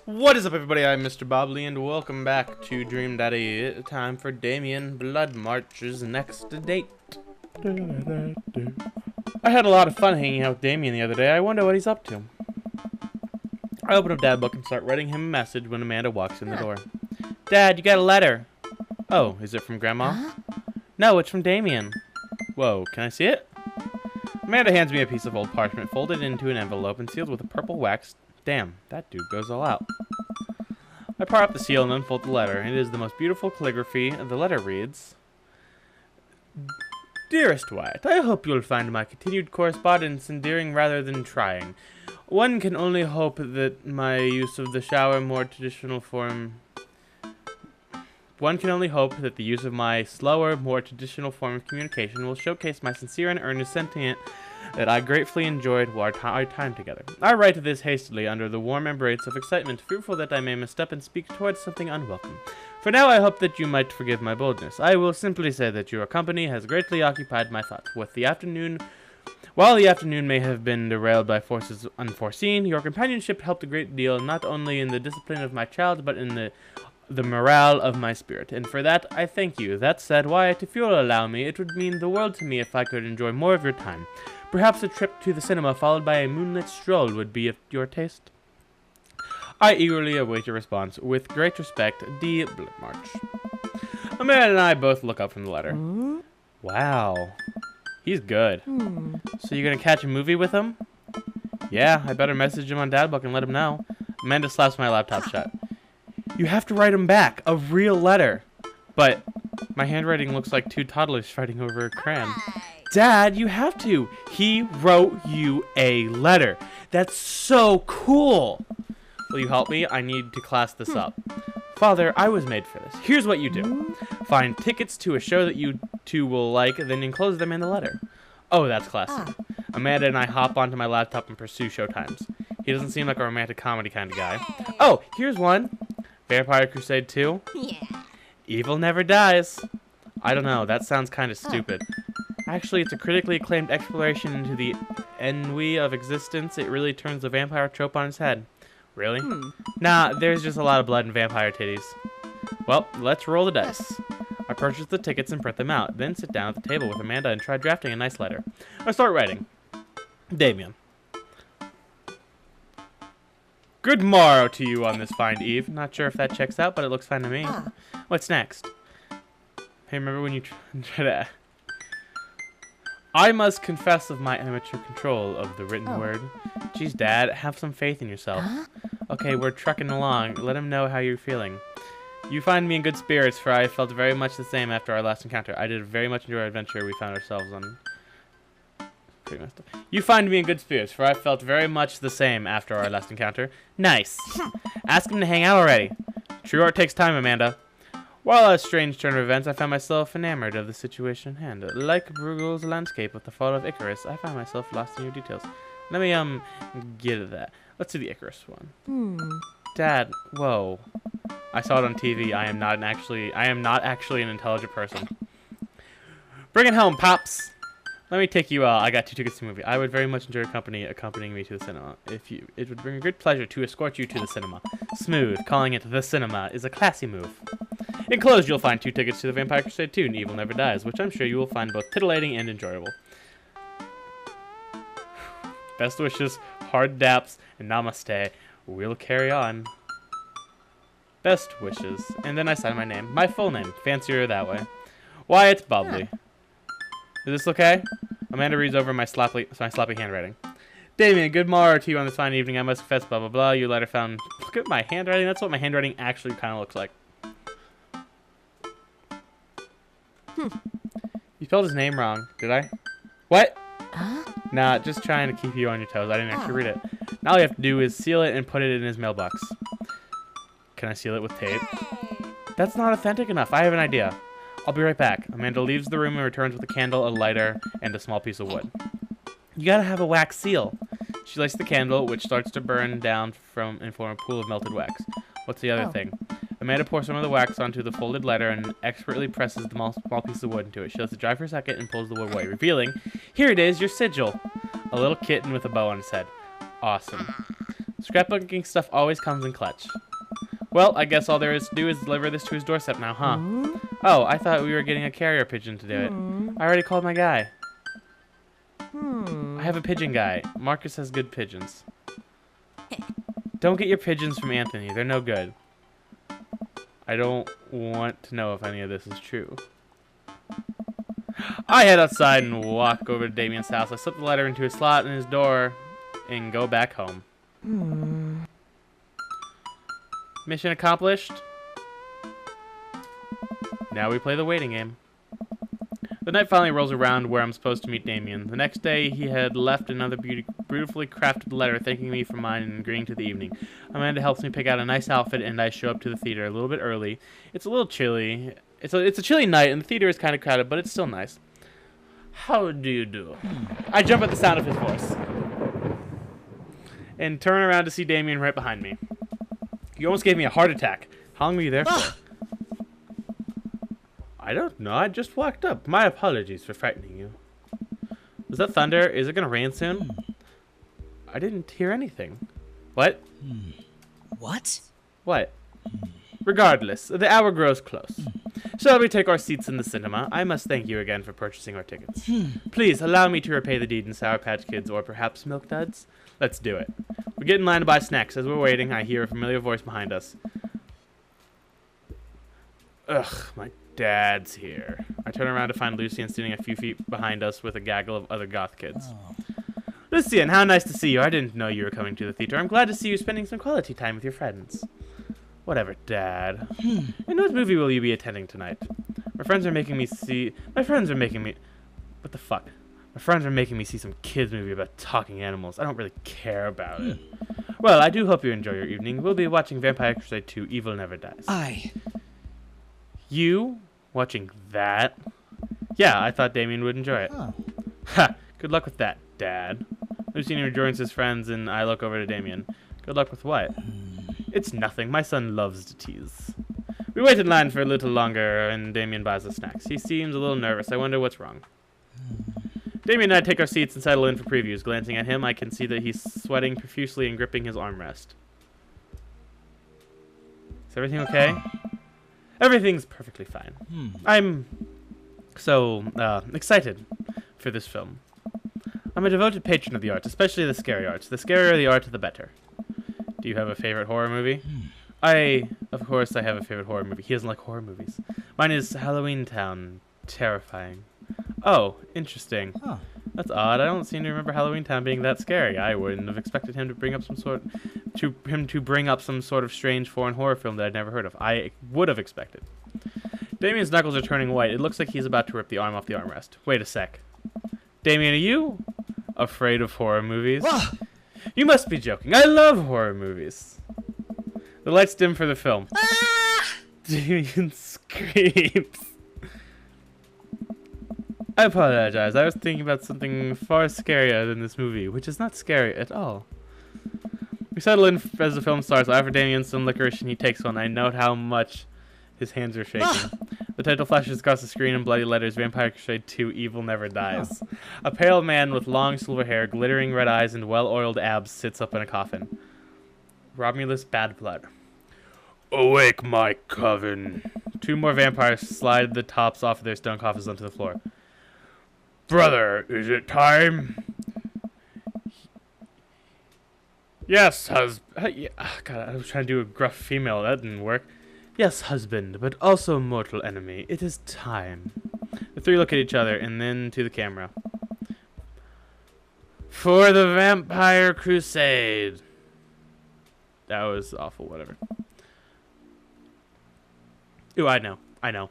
What is up, everybody? I'm Mr. Bobley, and welcome back to Dream Daddy. Time for Damien Blood March's next date. I had a lot of fun hanging out with Damien the other day. I wonder what he's up to. I open up Dad book and start writing him a message when Amanda walks in the door. Dad, you got a letter. Oh, is it from Grandma? Huh? No, it's from Damien. Whoa, can I see it? Amanda hands me a piece of old parchment folded into an envelope and sealed with a purple wax. Damn, that dude goes all out. I part up the seal and unfold the letter. It is the most beautiful calligraphy. The letter reads, Dearest Wyatt, I hope you'll find my continued correspondence endearing rather than trying. One can only hope that my use of the shower more traditional form... One can only hope that the use of my slower, more traditional form of communication will showcase my sincere and earnest sentiment that I gratefully enjoyed our time together. I write this hastily under the warm embrace of excitement, fearful that I may misstep and speak towards something unwelcome. For now, I hope that you might forgive my boldness. I will simply say that your company has greatly occupied my thoughts. While the afternoon may have been derailed by forces unforeseen, your companionship helped a great deal, not only in the discipline of my child, but in the morale of my spirit, and for that I thank you. That said, Wyatt, if you'll allow me, it would mean the world to me if I could enjoy more of your time. Perhaps a trip to the cinema followed by a moonlit stroll would be of your taste. I eagerly await your response. With great respect, D. Blood March. Amanda and I both look up from the letter. Wow. He's good. So you gonna catch a movie with him? Yeah, I better message him on Dadbook and let him know. Amanda slaps my laptop shut. You have to write him back. A real letter. But my handwriting looks like two toddlers fighting over a crayon. Dad, you have to. He wrote you a letter. That's so cool. Will you help me? I need to class this up. Father, I was made for this. Here's what you do. Find tickets to a show that you two will like, then enclose them in the letter. Oh, that's classic. Amanda and I hop onto my laptop and pursue showtimes. He doesn't seem like a romantic comedy kind of guy. Oh, here's one. Vampire Crusade 2? Yeah. Evil Never Dies. I don't know, that sounds kind of stupid. Actually, it's a critically acclaimed exploration into the ennui of existence. It really turns the vampire trope on its head. Really? Nah, there's just a lot of blood and vampire titties. Well, let's roll the dice. I purchase the tickets and print them out, then sit down at the table with Amanda and try drafting a nice letter. I start writing. Damien. Good morrow to you on this fine eve. Not sure if that checks out, but it looks fine to me. What's next? Hey, remember when you try to... I must confess of my amateur control of the written word. Geez, Dad, have some faith in yourself. Okay, we're trucking along. Let him know how you're feeling. You find me in good spirits, for I felt very much the same after our last encounter. I did very much enjoy our adventure we found ourselves on. You find me in good spirits, for I felt very much the same after our last encounter. Nice. Ask him to hang out already. True art takes time, Amanda. While a strange turn of events, I found myself enamored of the situation at hand. Like Bruegel's landscape with the fall of Icarus, I found myself lost in your details. Let me, get at that. Let's do the Icarus one. Dad, whoa. I saw it on TV. I am not actually an intelligent person. Bring it home, Pops. Let me take you, I got 2 tickets to the movie. I would very much enjoy your company accompanying me to the cinema. It would bring a great pleasure to escort you to the cinema. Smooth, calling it the cinema is a classy move. Enclosed, you'll find 2 tickets to the Vampire Crusade 2 and Evil Never Dies, which I'm sure you will find both titillating and enjoyable. Best wishes, hard daps, and namaste. We'll carry on. Best wishes. And then I sign my name. My full name. Fancier that way. Wyatt Bobley. Is this okay? Amanda reads over my sloppy handwriting. Damien, good morrow to you on this fine evening. I must confess, blah, blah, blah. Your letter found... Look at my handwriting. That's what my handwriting actually kind of looks like. You spelled his name wrong. Did I? What? Nah, just trying to keep you on your toes. I didn't actually read it. Now all you have to do is seal it and put it in his mailbox. Can I seal it with tape? That's not authentic enough. I have an idea. I'll be right back. Amanda leaves the room and returns with a candle, a lighter, and a small piece of wood. You gotta have a wax seal. She lights the candle, which starts to burn down and form a pool of melted wax. What's the other thing? Amanda pours some of the wax onto the folded letter and expertly presses the small piece of wood into it. She lets it dry for a second and pulls the wood away, revealing, here it is, your sigil. A little kitten with a bow on its head. Awesome. Scrapbooking stuff always comes in clutch. Well, I guess all there is to do is deliver this to his doorstep now, huh? Oh, I thought we were getting a carrier pigeon to do it. I already called my guy. I have a pigeon guy. Marcus has good pigeons. Don't get your pigeons from Anthony. They're no good. I don't want to know if any of this is true. I head outside and walk over to Damien's house. I slip the letter into his slot in his door and go back home. Mission accomplished. Now we play the waiting game. The night finally rolls around where I'm supposed to meet Damien. The next day, he had left another beautifully crafted letter thanking me for mine and agreeing to the evening. Amanda helps me pick out a nice outfit, and I show up to the theater a little bit early. It's a little chilly. It's a chilly night, and the theater is kind of crowded, but it's still nice. How do you do? I jump at the sound of his voice and turn around to see Damien right behind me. You almost gave me a heart attack. How long were you there for? I don't know. I just walked up. My apologies for frightening you. Was that thunder? Is it going to rain soon? I didn't hear anything. What? What? What? Regardless, the hour grows close. Shall we take our seats in the cinema? I must thank you again for purchasing our tickets. Please allow me to repay the deed in Sour Patch Kids or perhaps Milk Duds. Let's do it. We get in line to buy snacks. As we're waiting, I hear a familiar voice behind us. Ugh, my dad's here. I turn around to find Lucian standing a few feet behind us with a gaggle of other goth kids. Lucian, how nice to see you. I didn't know you were coming to the theater. I'm glad to see you spending some quality time with your friends. Whatever, Dad. And what movie will you be attending tonight? My friends are making me... What the fuck? My friends are making me see some kids movie about talking animals. I don't really care about it. Well, I do hope you enjoy your evening. We'll be watching Vampire Crusade 2, Evil Never Dies. You? Watching that? Yeah, I thought Damien would enjoy it. Ha! Good luck with that, Dad. Lucian rejoins his friends, and I look over to Damien. Good luck with what? It's nothing. My son loves to tease. We wait in line for a little longer, and Damien buys us snacks. He seems a little nervous. I wonder what's wrong. Damien and I take our seats and settle in for previews. Glancing at him, I can see that he's sweating profusely and gripping his armrest. Is everything okay? Everything's perfectly fine. I'm so excited for this film. I'm a devoted patron of the arts, especially the scary arts. The scarier the art, the better. Do you have a favorite horror movie? Of course I have a favorite horror movie. He doesn't like horror movies. Mine is Halloween Town. Terrifying. Oh, interesting. That's odd. I don't seem to remember Halloween Town being that scary. I wouldn't have expected him to bring up some sort of strange foreign horror film that I'd never heard of. I would have expected. Damien's knuckles are turning white. It looks like he's about to rip the arm off the armrest. Wait a sec. Damien, are you afraid of horror movies? You must be joking. I love horror movies. The lights dim for the film. Damien screams. I apologize. I was thinking about something far scarier than this movie, which is not scary at all. We settle in as the film starts. I offer Damien some licorice, and he takes one. I note how much his hands are shaking. The title flashes across the screen in bloody letters, Vampire Crusade 2, Evil Never Dies. A pale man with long silver hair, glittering red eyes, and well-oiled abs sits up in a coffin. Romulus Bad Blood. Awake, my coven. Two more vampires slide the tops off of their stone coffins onto the floor. Brother, is it time? Yes, husband. God, I was trying to do a gruff female. That didn't work. Yes, husband, but also mortal enemy. It is time. The three look at each other and then to the camera. For the Vampire Crusade. That was awful, whatever. Ooh, I know.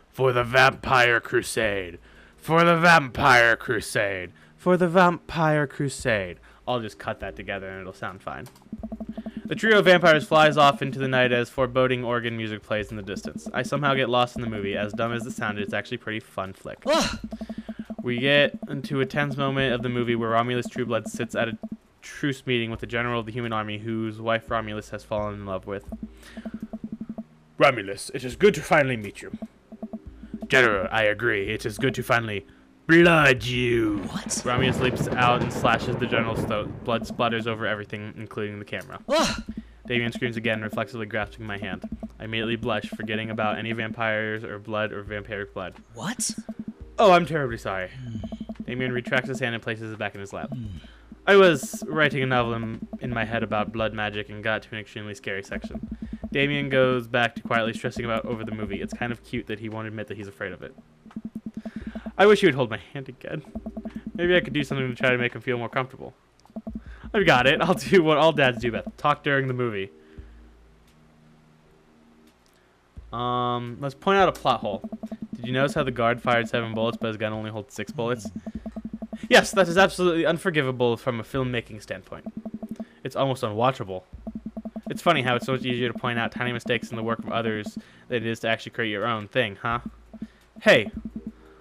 For the Vampire Crusade. For the Vampire Crusade. For the Vampire Crusade. I'll just cut that together and it'll sound fine. The trio of vampires flies off into the night as foreboding organ music plays in the distance. I somehow get lost in the movie. As dumb as it sounded, it's actually a pretty fun flick. We get into a tense moment of the movie where Romulus Trueblood sits at a truce meeting with the general of the human army whose wife Romulus has fallen in love with. Romulus, it is good to finally meet you. General, I agree. It is good to finally Blood, you! What? Romulus leaps out and slashes the general's throat. Blood splatters over everything, including the camera. Ugh. Damien screams again, reflexively grasping my hand. I immediately blush, forgetting about any vampires or blood or vampiric blood. What? Oh, I'm terribly sorry. Damien retracts his hand and places it back in his lap. I was writing a novel in my head about blood magic and got to an extremely scary section. Damien goes back to quietly stressing over the movie. It's kind of cute that he won't admit that he's afraid of it. I wish you would hold my hand again. Maybe I could do something to try to make him feel more comfortable. I've got it. I'll do what all dads do, Beth. Talk during the movie. Let's point out a plot hole. Did you notice how the guard fired 7 bullets, but his gun only holds 6 bullets? Yes, that is absolutely unforgivable from a filmmaking standpoint. It's almost unwatchable. It's funny how it's so much easier to point out tiny mistakes in the work of others than it is to actually create your own thing, huh? Hey,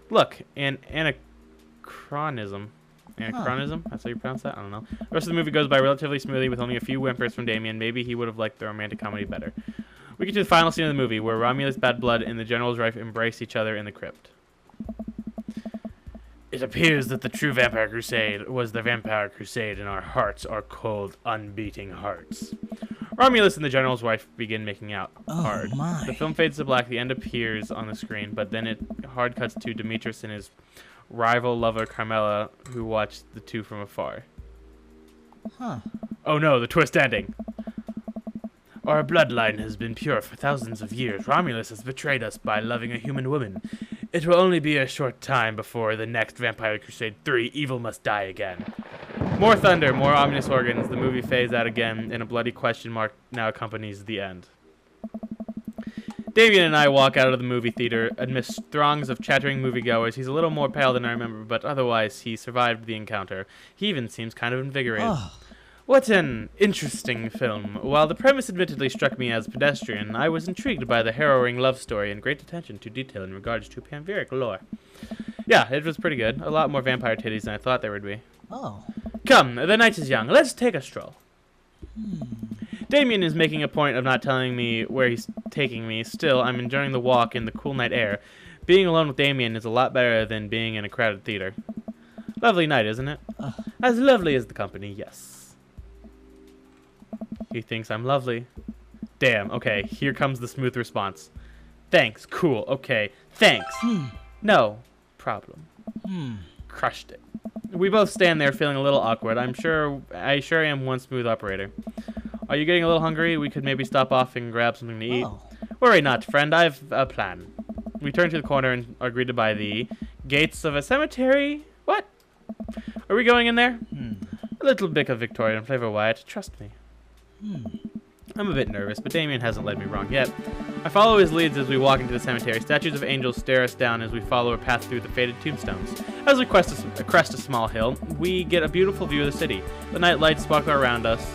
look, an anachronism. Anachronism? That's how you pronounce that? I don't know. The rest of the movie goes by relatively smoothly with only a few whimpers from Damien. Maybe he would have liked the romantic comedy better. We get to the final scene of the movie, where Romulus, Bad Blood, and the General's wife embrace each other in the crypt. It appears that the true Vampire Crusade was the Vampire Crusade, and our hearts are cold, unbeating hearts. Romulus and the General's wife begin making out hard. My. The film fades to black. The end appears on the screen, but then it hard cuts to Demetrius and his rival lover Carmela, who watch the two from afar. Huh. Oh no, the twist ending. Our bloodline has been pure for thousands of years. Romulus has betrayed us by loving a human woman. It will only be a short time before the next Vampire Crusade 3, evil must die again. More thunder, more ominous organs. The movie fades out again, and a bloody question mark now accompanies the end. Damien and I walk out of the movie theater amidst throngs of chattering moviegoers. He's a little more pale than I remember, but otherwise he survived the encounter. He even seems kind of invigorated. Oh. What an interesting film. While the premise admittedly struck me as pedestrian, I was intrigued by the harrowing love story and great attention to detail in regards to vampiric lore. Yeah, it was pretty good. A lot more vampire titties than I thought there would be. Oh. Come, the night is young. Let's take a stroll. Damien is making a point of not telling me where he's taking me. Still, I'm enjoying the walk in the cool night air. Being alone with Damien is a lot better than being in a crowded theater. Lovely night, isn't it? As lovely as the company, yes. He thinks I'm lovely. Damn, okay, here comes the smooth response. Thanks, cool, okay, thanks. No problem. Crushed it. We both stand there feeling a little awkward. I sure am one smooth operator. Are you getting a little hungry? We could maybe stop off and grab something to eat. Oh. Worry not, friend. I've a plan. We turn to the corner and are greeted by the gates of a cemetery. What? Are we going in there? A little bit of Victorian flavor, Wyatt. Trust me. I'm a bit nervous, but Damien hasn't led me wrong yet. I follow his leads as we walk into the cemetery. Statues of angels stare us down as we follow a path through the faded tombstones. As we crest a small hill, we get a beautiful view of the city. The night lights sparkle around us.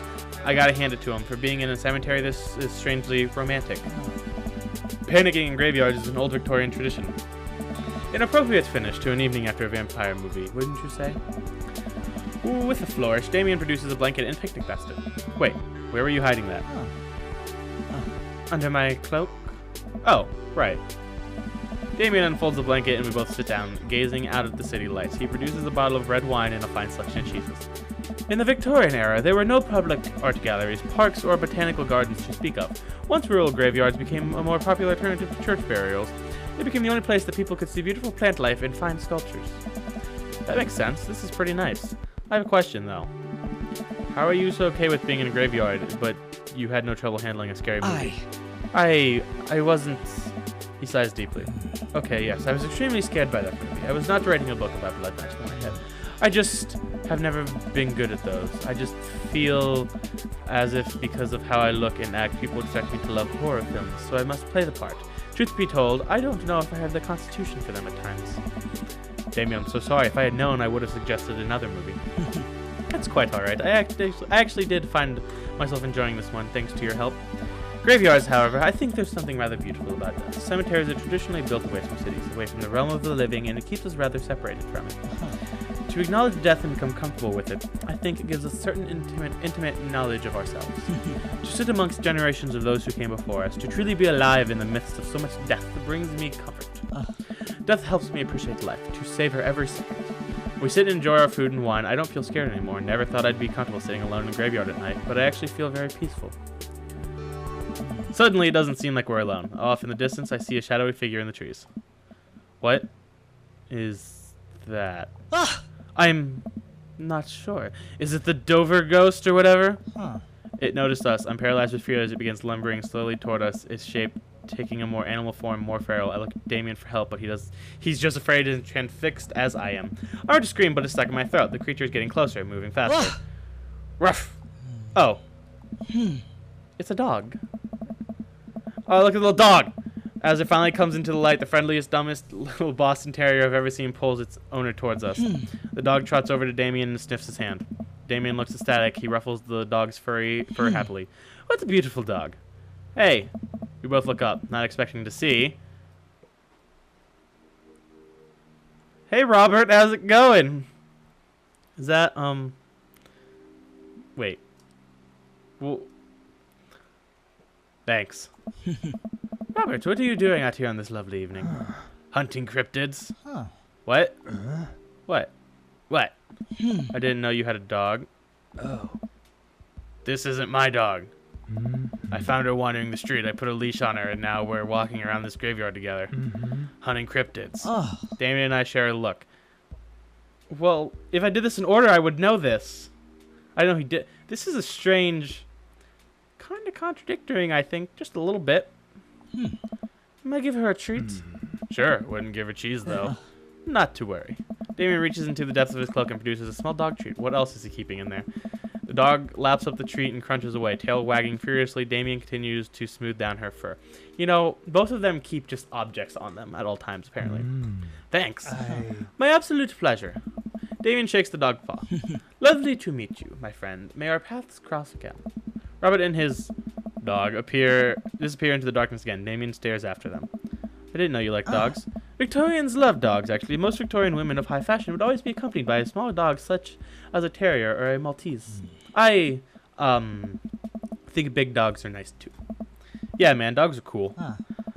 I gotta hand it to him. For being in a cemetery, this is strangely romantic. Panicking in graveyards is an old Victorian tradition. An appropriate finish to an evening after a vampire movie, wouldn't you say? Ooh, with a flourish, Damien produces a blanket and picnic basket. Wait, where were you hiding that? Under my cloak? Oh, right. Damien unfolds the blanket and we both sit down, gazing out at the city lights. He produces a bottle of red wine and a fine selection of cheeses. In the Victorian era, there were no public art galleries, parks, or botanical gardens to speak of. Once rural graveyards became a more popular alternative to church burials, they became the only place that people could see beautiful plant life and fine sculptures. That makes sense. This is pretty nice. I have a question, though. How are you so okay with being in a graveyard, but you had no trouble handling a scary movie? I wasn't... He sighs deeply. Okay, yes, I was extremely scared by that movie. I was not writing a book about blood magic in my head. I just have never been good at those. I just feel as if because of how I look and act, people expect me to love horror films, so I must play the part. Truth be told, I don't know if I have the constitution for them at times. Damien, I'm so sorry. If I had known, I would have suggested another movie. That's quite alright. I actually did find myself enjoying this one, thanks to your help. Graveyards, however, I think there's something rather beautiful about them. Cemeteries are traditionally built away from cities, away from the realm of the living, and it keeps us rather separated from it. To acknowledge death and become comfortable with it, I think it gives us certain intimate knowledge of ourselves. To sit amongst generations of those who came before us, to truly be alive in the midst of so much death brings me comfort. Death helps me appreciate life, to savor every second. We sit and enjoy our food and wine. I don't feel scared anymore. Never thought I'd be comfortable sitting alone in a graveyard at night, but I actually feel very peaceful. Suddenly, it doesn't seem like we're alone. Off in the distance, I see a shadowy figure in the trees. What is that? I'm not sure. Is it the Dover ghost or whatever? It noticed us. I'm paralyzed with fear as it begins lumbering slowly toward us, its shape taking a more animal form, more feral. I look at Damien for help, but he's just afraid and transfixed as I am. I want to scream, but it's stuck in my throat. The creature is getting closer, moving faster. Ruff! Oh. It's a dog. Oh, look at the little dog! As it finally comes into the light, the friendliest, dumbest little Boston Terrier I've ever seen pulls its owner towards us. The dog trots over to Damien and sniffs his hand. Damien looks ecstatic. He ruffles the dog's fur happily. What a beautiful dog. Hey. We both look up, not expecting to see. Hey, Robert, how's it going? Is that, wait. Well, thanks. Robert, what are you doing out here on this lovely evening? Hunting cryptids? What? What? What? I didn't know you had a dog. Oh. This isn't my dog. I found her wandering the street. I put a leash on her, and now we're walking around this graveyard together, hunting cryptids. Damien and I share a look. Well, if I did this in order, I would know this. I know he did. This is a strange, kind of contradictory, I think, just a little bit. May I give her a treat? Sure, wouldn't give her cheese, though. Not to worry. Damien reaches into the depths of his cloak and produces a small dog treat. What else is he keeping in there? The dog laps up the treat and crunches away, tail wagging furiously. Damien continues to smooth down her fur. You know, both of them keep just objects on them at all times, apparently. Thanks. My absolute pleasure. Damien shakes the dog paw. Lovely to meet you, my friend. May our paths cross again. Robert and his dog disappear into the darkness again. Damien stares after them. I didn't know you liked dogs. Victorians love dogs, actually. Most Victorian women of high fashion would always be accompanied by a small dog such as a terrier or a Maltese. I think big dogs are nice, too. Yeah, man, dogs are cool.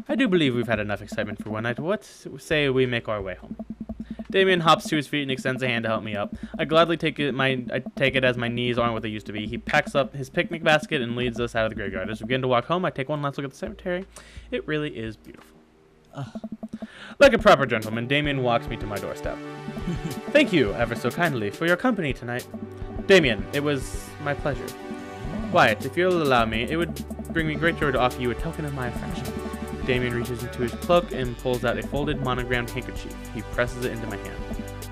I do believe we've had enough excitement for one night. What say we make our way home? Damien hops to his feet and extends a hand to help me up. I gladly take it as my knees aren't what they used to be. He packs up his picnic basket and leads us out of the graveyard. As we begin to walk home, I take one last look at the cemetery. It really is beautiful. Like a proper gentleman, Damien walks me to my doorstep. Thank you, ever so kindly, for your company tonight. Damien, it was my pleasure. Wyatt, if you'll allow me, it would bring me great joy to offer you a token of my affection. Damien reaches into his cloak and pulls out a folded monogrammed handkerchief. He presses it into my hand.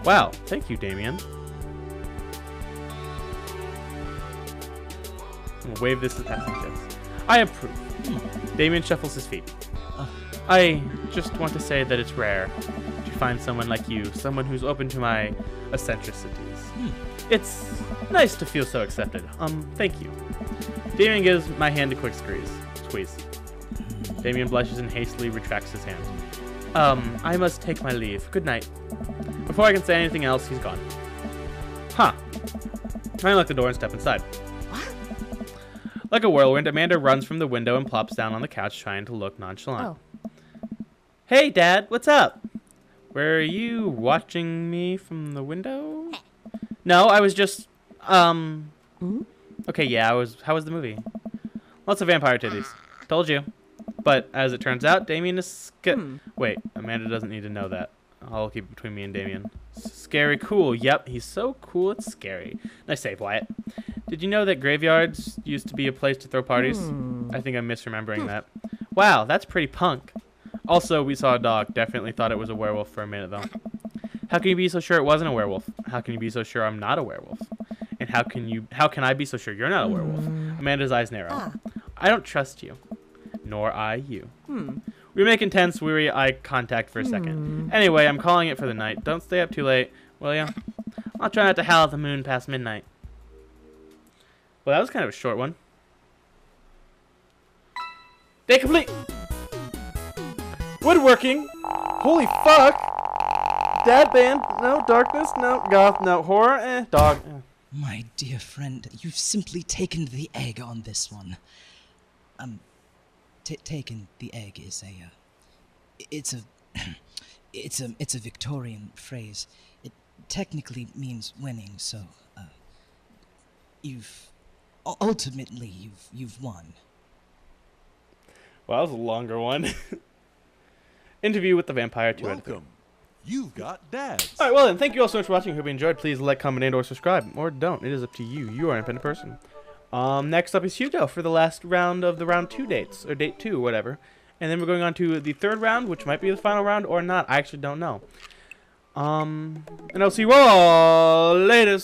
Wow, thank you, Damien. I'll wave this to passing guests. I approve. Damien shuffles his feet. I just want to say that it's rare to find someone like you, someone who's open to my eccentricities. It's nice to feel so accepted. Thank you. Damien gives my hand a quick squeeze. Damien blushes and hastily retracts his hand. I must take my leave. Good night. Before I can say anything else, he's gone. I unlock the door and step inside. What? Like a whirlwind, Amanda runs from the window and plops down on the couch, trying to look nonchalant. Hey, Dad, what's up? Were you watching me from the window? No, I was just, Okay, yeah, How was the movie? Lots of vampire titties. Told you. But, as it turns out, Damien is Wait, Amanda doesn't need to know that. I'll keep it between me and Damien. Scary cool. Yep, he's so cool it's scary. Nice save, Wyatt. Did you know that graveyards used to be a place to throw parties? I think I'm misremembering that. Wow, that's pretty punk. Also, we saw a dog. Definitely thought it was a werewolf for a minute, though. How can you be so sure it wasn't a werewolf? How can you be so sure I'm not a werewolf? And how can I be so sure you're not a werewolf? Amanda's eyes narrow. I don't trust you. Nor I you. We make intense, weary eye contact for a second. Anyway, I'm calling it for the night. Don't stay up too late, will ya? I'll try not to howl at the moon past midnight. Well, that was kind of a short one. Day complete! Woodworking! Holy fuck! Dad band, no. Darkness, no. Goth, no. Horror, dog. My dear friend, you've simply taken the egg on this one. Taken the egg is it's a, it's a Victorian phrase. It technically means winning, so, ultimately, you've won. Well, that was a longer one. Interview with the Vampire 2. Welcome. You've got dads. Alright, well then, thank you all so much for watching. Hope you enjoyed. Please like, comment, and or subscribe. Or don't. It is up to you. You are an independent person. Next up is Hugo for the last round of the round 2 dates. Or date 2, whatever. And then we're going on to the 3rd round, which might be the final round or not. I actually don't know. And I'll see you all later.